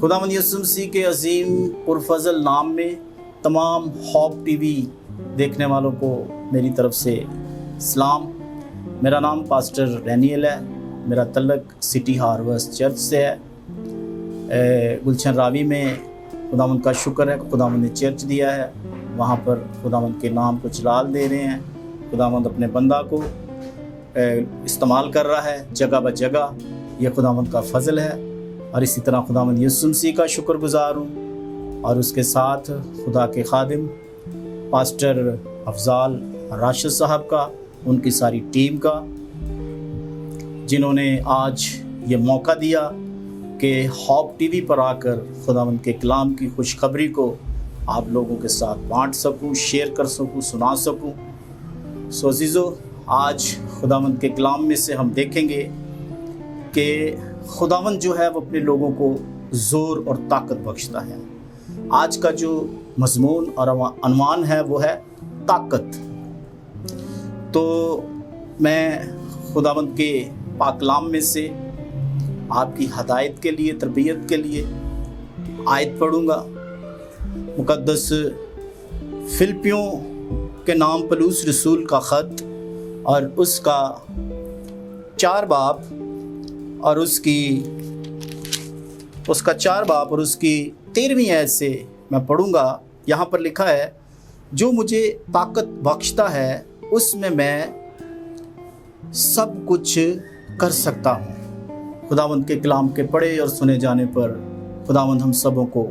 खुदावंद यीशु मसीह के अजीम पुरफजल नाम में तमाम हॉप टीवी देखने वालों को मेरी तरफ से सलाम। मेरा नाम पास्टर रैनियल है। मेरा तल्लक सिटी हार्वेस्ट चर्च से है। गुलशन रावी में खुदावंद का शुक्र है, खुदावंद ने चर्च दिया है, वहाँ पर खुदावंद के नाम को जलाल दे रहे हैं। खुदावंद अपने बंदा को इस्तेमाल कर रहा है जगह ब जगह। यह खुदावंद का फ़ज़ल है और इसी तरह खुदावंद यीशु मसीह का शुक्रगुज़ार हूँ और उसके साथ खुदा के खादिम पास्टर अफजाल राशिद साहब का, उनकी सारी टीम का, जिन्होंने आज ये मौका दिया कि हॉप टीवी पर आकर खुदावंद के कलाम की खुशखबरी को आप लोगों के साथ बांट सकूं, शेयर कर सकूं, सुना सकूं। सो अज़ीज़ो, आज खुदावंद के कलाम में से हम देखेंगे कि खुदावंद जो है वो अपने लोगों को ज़ोर और ताकत बख्शता है। आज का जो मज़मून और अनवान है वो है ताकत। तो मैं खुदावंद के पाक कलाम में से आपकी हदायत के लिए, तरबियत के लिए आयत पढ़ूँगा। मुक़द्दस फिलिपियों के नाम पलूस रसूल का ख़त और उसका 4 बाब और उसका 4 बाब और उसकी 13वीं आयत से मैं पढ़ूँगा। यहाँ पर लिखा है, जो मुझे ताकत बख्शता है उसमें मैं सब कुछ कर सकता हूँ। खुदावंद के कलाम के पढ़े और सुने जाने पर खुदावंद हम सबों को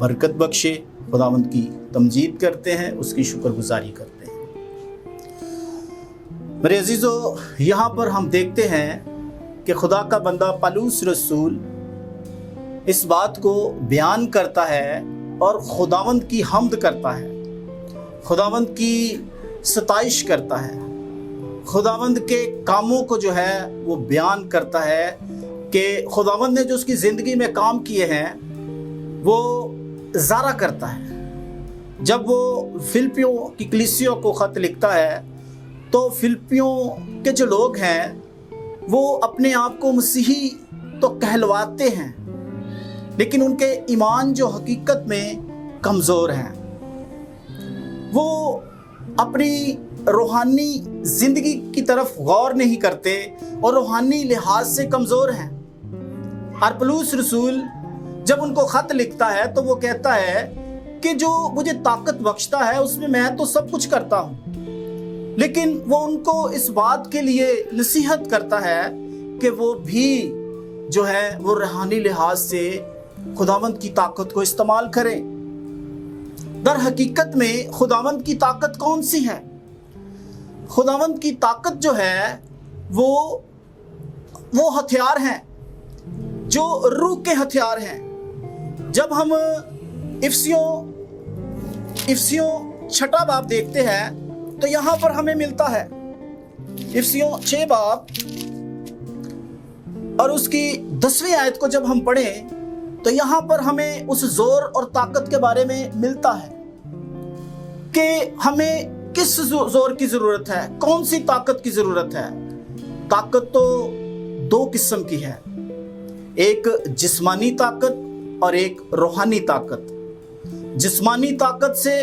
बरकत बख्शे। खुदावंद की तमजीद करते हैं, उसकी शुक्रगुजारी करते हैं। मेरे अजीज़ों, यहाँ पर हम देखते हैं कि खुदा का बंदा पलूस रसूल इस बात को बयान करता है और खुदावंद की हम्द करता है, खुदावंद की सताइश करता है, खुदावंद के कामों को जो है वो बयान करता है कि खुदावंद ने जो उसकी ज़िंदगी में काम किए हैं वो ज़ारा करता है। जब वो फिलिपियों की कलीसिया को ख़त लिखता है तो फिलिपियों के जो लोग हैं वो अपने आप को मसीही तो कहलवाते हैं, लेकिन उनके ईमान जो हकीकत में कमज़ोर हैं, वो अपनी रूहानी ज़िंदगी की तरफ गौर नहीं करते और रूहानी लिहाज से कमज़ोर हैं। और पलूस रसूल जब उनको ख़त लिखता है तो वो कहता है कि जो मुझे ताकत बख्शता है उसमें मैं तो सब कुछ करता हूँ, लेकिन वो उनको इस बात के लिए नसीहत करता है कि वो भी जो है वो रूहानी लिहाज से खुदावंद की ताकत को इस्तेमाल करें। दर हकीकत में खुदावंद की ताकत कौन सी है? खुदावंद की ताकत जो है वो हथियार हैं जो रूह के हथियार हैं। जब हम इफसियों 6 बाब देखते हैं तो यहाँ पर हमें मिलता है, इफसियों 6 बाब और उसकी 10वीं आयत को जब हम पढ़ें तो यहाँ पर हमें उस जोर और ताकत के बारे में मिलता है कि हमें किस जोर की ज़रूरत है, कौन सी ताकत की ज़रूरत है। ताकत तो 2 किस्म की है, एक जिस्मानी ताकत और एक रूहानी ताकत। जिस्मानी ताकत से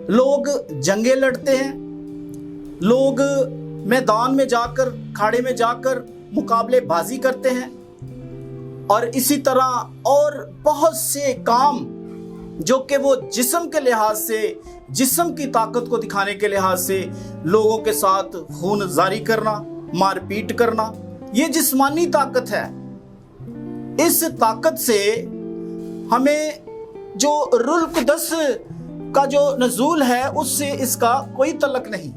लोग जंगें लड़ते हैं, लोग मैदान में जाकर, खाड़े में जाकर मुकाबले बाजी करते हैं और इसी तरह और बहुत से काम जो कि वो जिस्म के लिहाज से, जिस्म की ताकत को दिखाने के लिहाज से लोगों के साथ खून जारी करना, मारपीट करना, ये जिस्मानी ताकत है। इस ताकत से हमें जो रूह कुदस का जो नज़ूल है उससे इसका कोई तल्लक नहीं।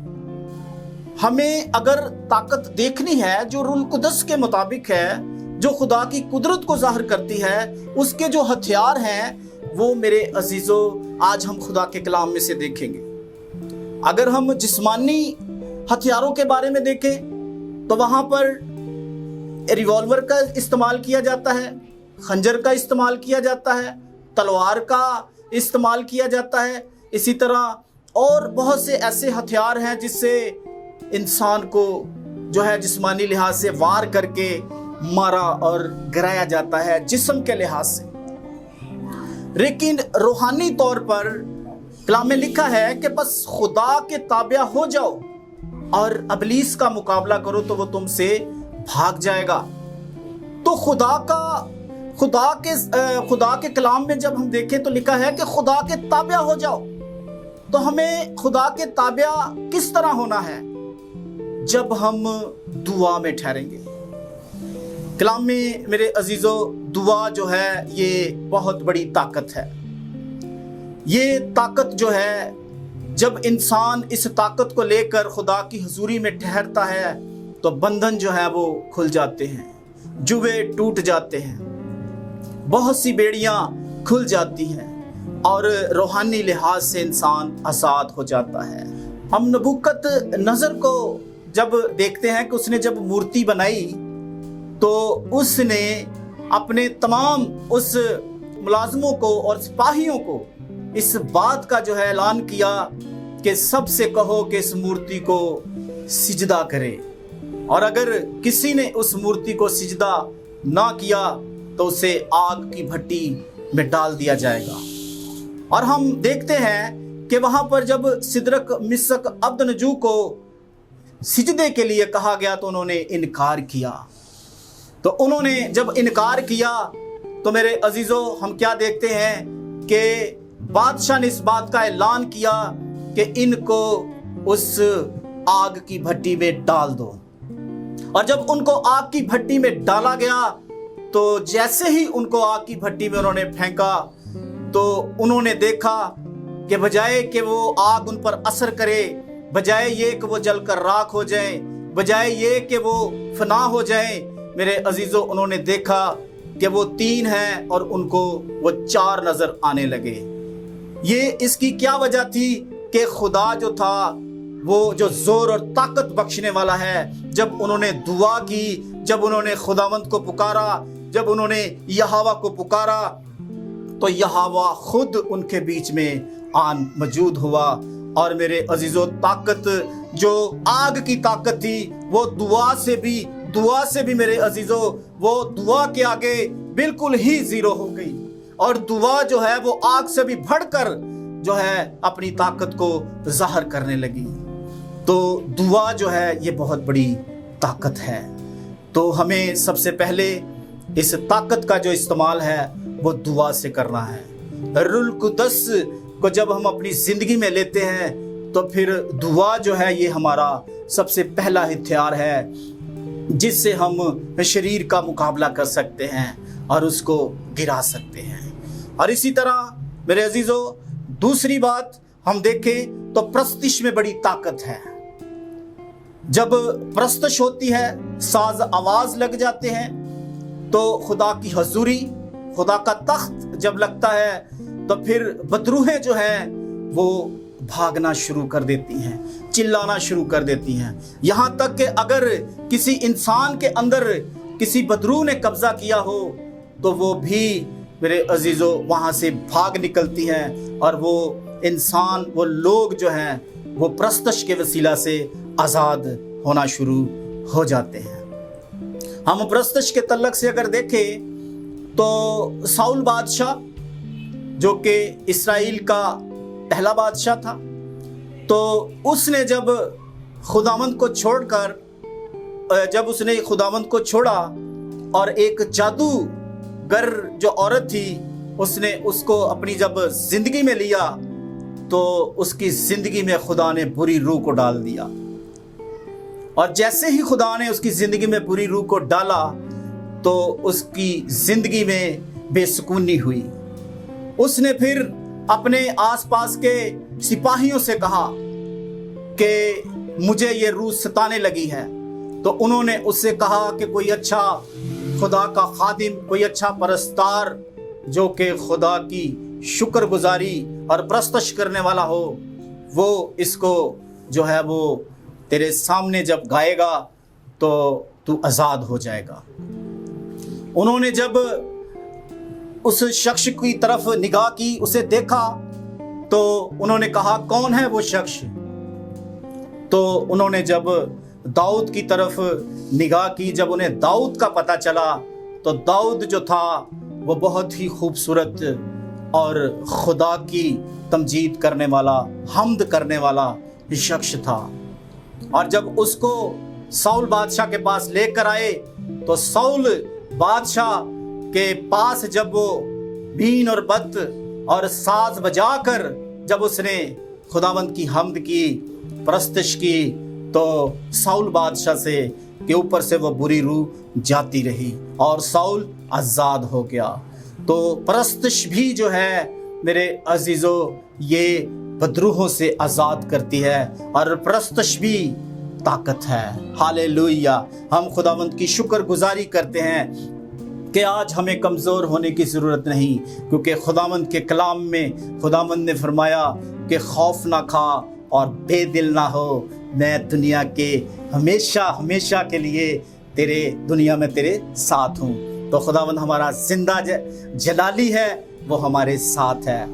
हमें अगर ताकत देखनी है जो रूह कुदस के मुताबिक है, जो खुदा की कुदरत को ज़ाहिर करती है, उसके जो हथियार हैं वो मेरे अजीज़ों आज हम खुदा के कलाम में से देखेंगे। अगर हम जिस्मानी हथियारों के बारे में देखें तो वहाँ पर रिवॉल्वर का इस्तेमाल किया जाता है, खंजर का इस्तेमाल किया जाता है, तलवार का इस्तेमाल किया जाता है। इसी तरह और बहुत से ऐसे हथियार हैं जिससे इंसान को जो है जिस्मानी लिहाज से वार करके मारा और गिराया जाता है जिस्म के लिहाज से। लेकिन रूहानी तौर पर कलाम में लिखा है कि बस खुदा के ताबिया हो जाओ और इब्लीस का मुकाबला करो तो वो तुमसे भाग जाएगा। तो खुदा के कलाम में जब हम देखें तो लिखा है कि खुदा के ताबिया हो जाओ। तो हमें खुदा के ताबिया किस तरह होना है? जब हम दुआ में ठहरेंगे। कलाम में मेरे अजीजों, दुआ जो है ये बहुत बड़ी ताकत है। ये ताकत जो है, जब इंसान इस ताकत को लेकर खुदा की हुजूरी में ठहरता है तो बंधन जो है वो खुल जाते हैं, जुए टूट जाते हैं, बहुत सी बेड़ियां खुल जाती हैं और रूहानी लिहाज से इंसान आज़ाद हो जाता है। हम नबूकत नज़र को जब देखते हैं कि उसने जब मूर्ति बनाई तो उसने अपने तमाम उस मुलाजमों को और सिपाहियों को इस बात का जो है ऐलान किया कि सबसे कहो कि इस मूर्ति को सिजदा करे, और अगर किसी ने उस मूर्ति को सिजदा ना किया तो उसे आग की भट्टी में डाल दिया जाएगा। और हम देखते हैं कि वहाँ पर जब सिदरक मिसक अब्दनजू को सिजदे के लिए कहा गया तो उन्होंने इनकार किया। तो उन्होंने जब इनकार किया तो मेरे अजीज़ों, हम क्या देखते हैं कि बादशाह ने इस बात का ऐलान किया कि इनको उस आग की भट्टी में डाल दो। और जब उनको आग की भट्टी में डाला गया तो जैसे ही उनको आग की भट्टी में उन्होंने फेंका तो उन्होंने देखा कि बजाय कि वो आग उन पर असर करे, बजाय ये कि वो जलकर राख हो जाए, बजाय ये कि वो फना हो जाए, मेरे अजीजों, उन्होंने देखा कि वो 3 हैं और उनको वो 4 नजर आने लगे। ये इसकी क्या वजह थी कि खुदा जो था वो जो जोर और ताकत बख्शने वाला है, जब उन्होंने दुआ की, जब उन्होंने खुदावंद को पुकारा, जब उन्होंने यहोवा को पुकारा तो यहोवा खुद उनके बीच में आन मौजूद हुआ। और मेरे अजीजों, ताकत जो आग की ताकत थी वो दुआ से भी मेरे अजीजों, वो दुआ के आगे बिल्कुल ही जीरो हो गई। और दुआ जो है वो आग से भी बढ़कर जो है अपनी ताकत को जाहिर करने लगी। तो दुआ जो है ये बहुत बड़ी ताकत है। तो हमें सबसे पहले इस ताकत का जो इस्तेमाल है वो दुआ से करना है। रूहुल कुद्दस को जब हम अपनी ज़िंदगी में लेते हैं तो फिर दुआ जो है ये हमारा सबसे पहला हथियार है जिससे हम शरीर का मुकाबला कर सकते हैं और उसको गिरा सकते हैं। और इसी तरह मेरे अजीज़ों, दूसरी बात हम देखें तो प्रस्तिश में बड़ी ताकत है। जब प्रस्तश होती है, साज आवाज लग जाते हैं, तो खुदा की हजूरी, खुदा का तख्त जब लगता है तो फिर बदरूहें जो हैं वो भागना शुरू कर देती हैं, चिल्लाना शुरू कर देती हैं। यहाँ तक कि अगर किसी इंसान के अंदर किसी बदरूह ने कब्जा किया हो तो वो भी मेरे अजीज़ों वहाँ से भाग निकलती हैं और वो इंसान, वो लोग जो हैं वो प्रस्तश के वसीला से आज़ाद होना शुरू हो जाते हैं। हम प्रस्तश के तल्लक से अगर देखें तो साउल बादशाह जो कि इस्राएल का पहला बादशाह था, तो उसने जब खुदावंद को छोड़कर, जब उसने खुदावंद को छोड़ा और एक जादूगर जो औरत थी उसने उसको अपनी जब जिंदगी में लिया तो उसकी जिंदगी में खुदा ने बुरी रूह को डाल दिया। और जैसे ही खुदा ने उसकी जिंदगी में बुरी रूह को डाला तो उसकी जिंदगी में बेसुकूनी हुई। उसने फिर अपने आसपास के सिपाहियों से कहा कि मुझे ये रूह सताने लगी है। तो उन्होंने उससे कहा कि कोई अच्छा खुदा का खादिम, कोई अच्छा परस्तार जो कि खुदा की शुक्रगुजारी और प्रस्तश करने वाला हो, वो इसको जो है वो तेरे सामने जब गाएगा तो तू आज़ाद हो जाएगा। उन्होंने जब उस शख्स की तरफ निगाह की, उसे देखा, तो उन्होंने कहा कौन है वो शख्स? तो उन्होंने जब दाऊद की तरफ निगाह की, जब उन्हें दाऊद का पता चला तो दाऊद जो था वो बहुत ही खूबसूरत اور خدا کی تمجید کرنے والا, حمد کرنے والا شخص تھا. اور جب اس کو ساؤل بادشاہ کے پاس لے کر آئے تو ساؤل بادشاہ کے پاس جب وہ بین اور بت اور ساز بجا کر جب اس نے خداوند کی حمد کی, پرستش کی, تو ساؤل بادشاہ سے کے اوپر سے وہ بری روح جاتی رہی اور ساؤل آزاد ہو گیا. تو پرستش بھی جو ہے میرے عزیزو یہ بدروحوں سے آزاد کرتی ہے, اور پرستش بھی طاقت ہے. ہالےلویا. ہم خداوند کی شکر گزاری کرتے ہیں کہ آج ہمیں کمزور ہونے کی ضرورت نہیں, کیونکہ خداوند کے کلام میں خداوند نے فرمایا کہ خوف نہ کھا اور بے دل نہ ہو, میں دنیا کے ہمیشہ کے لیے تیرے دنیا میں تیرے ساتھ ہوں. تو خداوند ہمارا زندہ جلالی ہے, وہ ہمارے ساتھ ہے,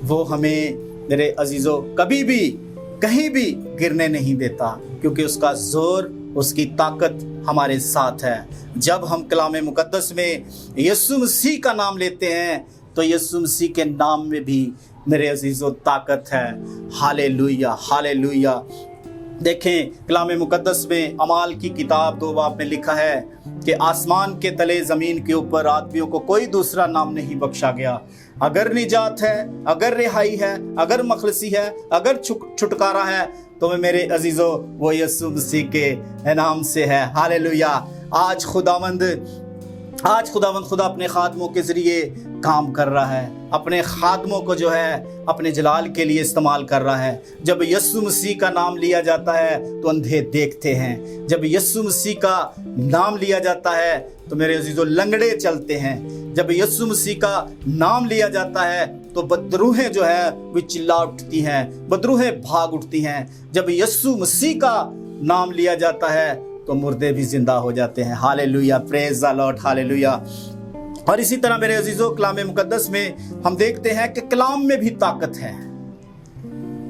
وہ ہمیں میرے عزیزو کبھی بھی کہیں بھی گرنے نہیں دیتا, کیونکہ اس کا زور, اس کی طاقت ہمارے ساتھ ہے. جب ہم کلام مقدس میں یسوع مسیح کا نام لیتے ہیں تو یسوع مسیح کے نام میں بھی میرے عزیزو طاقت ہے. ہالےلویا, ہالےلویا. دیکھیں کلام مقدس میں اعمال کی کتاب 2 باب میں لکھا ہے کہ آسمان کے تلے زمین کے اوپر آدمیوں کو کوئی دوسرا نام نہیں بخشا گیا. اگر نجات ہے, اگر رہائی ہے, اگر مخلصی ہے, اگر چھٹکارا ہے, تو میرے عزیزو وہ یسوع مسیح کے نام سے ہے. ہالےلویا. آج خداوند خدا اپنے خادموں کے ذریعے کام کر رہا ہے, اپنے خادموں کو جو ہے اپنے جلال کے لیے استعمال کر رہا ہے. جب یسوع مسیح کا نام لیا جاتا ہے تو اندھے دیکھتے ہیں. جب یسوع مسیح کا نام لیا جاتا ہے تو میرے عزیزو لنگڑے چلتے ہیں. جب یسوع مسیح کا نام لیا جاتا ہے تو بدروہیں جو ہے وہ چلا اٹھتی ہیں, بدروہیں بھاگ اٹھتی ہیں. جب یسوع مسیح کا نام لیا جاتا ہے تو مردے بھی زندہ ہو جاتے ہیں. ہالےلویا. پریز دی لارڈ. ہالےلویا. اور اسی طرح میرے عزیزو کلام مقدس میں ہم دیکھتے ہیں کہ کلام میں بھی طاقت ہے.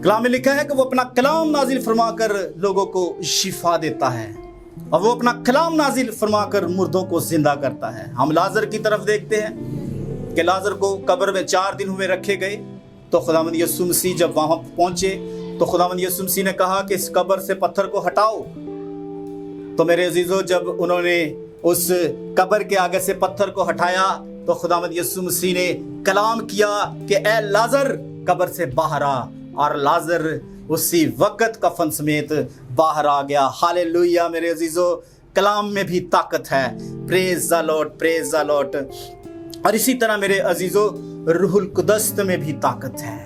کلام میں لکھا ہے کہ وہ اپنا کلام نازل فرما کر لوگوں کو شفا دیتا ہے, اور وہ اپنا کلام نازل فرما کر مردوں کو زندہ کرتا ہے. ہم لازر کی طرف دیکھتے ہیں کہ لازر کو قبر میں 4 دن ہوئے رکھے گئے, تو خداوند یسوع مسیح جب وہاں پہنچے تو خداوند یسوع مسیح نے کہا کہ اس قبر سے پتھر کو ہٹاؤ. تو میرے عزیزو جب انہوں نے اس قبر کے آگے سے پتھر کو ہٹایا تو خداوند یسوع مسیح نے کلام کیا کہ اے لازر قبر سے باہر آ, اور لازر اسی وقت کفن سمیت باہر آ گیا. ہالےلویا. میرے عزیزو کلام میں بھی طاقت ہے. پریز دی لارڈ, پریز دی لارڈ. اور اسی طرح میرے عزیزو روح القدس میں بھی طاقت ہے.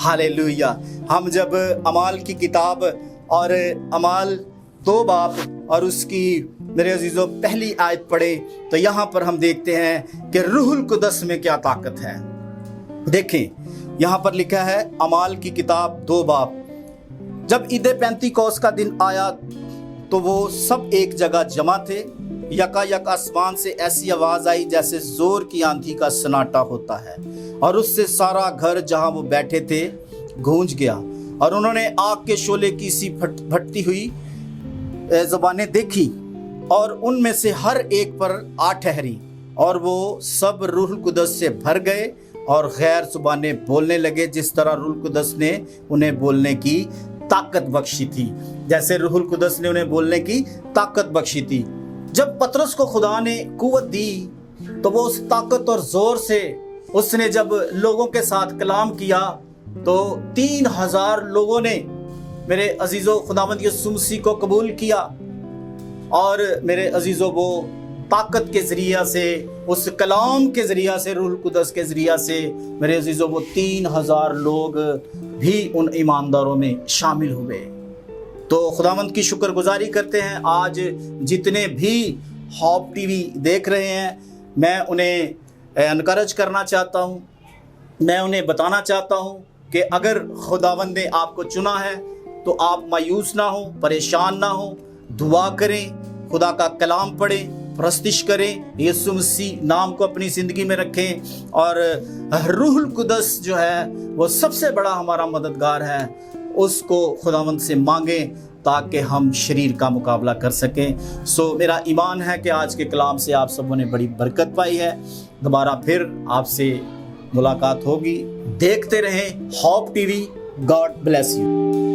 ہالےلویا. ہم جب اعمال کی کتاب اور اعمال 2 باب اور اس کی میرے عزیزو پہلی آیت پڑھے تو یہاں پر ہم دیکھتے ہیں کہ روح القدس میں کیا طاقت ہے. دیکھیں یہاں پر لکھا ہے اعمال کی کتاب 2 باب, جب عید پینتیکوس کا دن آیا تو وہ سب ایک جگہ جمع تھے. یک آسمان سے ایسی آواز آئی جیسے زور کی آندھی کا سناٹا ہوتا ہے, اور اس سے سارا گھر جہاں وہ بیٹھے تھے گونج گیا. اور انہوں نے آگ کے شعلے کی سی پھٹتی ہوئی زبانیں دیکھی, اور ان میں سے ہر ایک پر آ ٹھہری, اور وہ سب روح القدس سے بھر گئے اور غیر زبانیں بولنے لگے جس طرح روح القدس نے انہیں بولنے کی طاقت بخشی تھی. جیسے روح القدس نے انہیں بولنے کی طاقت بخشی تھی. جب پطرس کو خدا نے قوت دی تو وہ اس طاقت اور زور سے اس نے جب لوگوں کے ساتھ کلام کیا تو 3000 لوگوں نے میرے عزیزو خداوند یسوع مسیح کو قبول کیا. اور میرے عزیزو وہ طاقت کے ذریعہ سے, اس کلام کے ذریعہ سے, روح القدس کے ذریعہ سے میرے عزیزو وہ 3000 لوگ بھی ان ایمانداروں میں شامل ہوئے. تو خداوند کی شکر گزاری کرتے ہیں. آج جتنے بھی ہوپ ٹی وی دیکھ رہے ہیں میں انہیں انکریج کرنا چاہتا ہوں, میں انہیں بتانا چاہتا ہوں کہ اگر خداوند نے آپ کو چنا ہے تو آپ مایوس نہ ہوں, پریشان نہ ہوں, دعا کریں, خدا کا کلام پڑھیں, پرستش کریں, یسوع مسیح نام کو اپنی زندگی میں رکھیں. اور روح القدس جو ہے وہ سب سے بڑا ہمارا مددگار ہے, اس کو خداوند سے مانگیں تاکہ ہم شریر کا مقابلہ کر سکیں. میرا ایمان ہے کہ آج کے کلام سے آپ سبوں نے بڑی برکت پائی ہے. دوبارہ پھر آپ سے ملاقات ہوگی. دیکھتے رہیں hope T V. God bless you.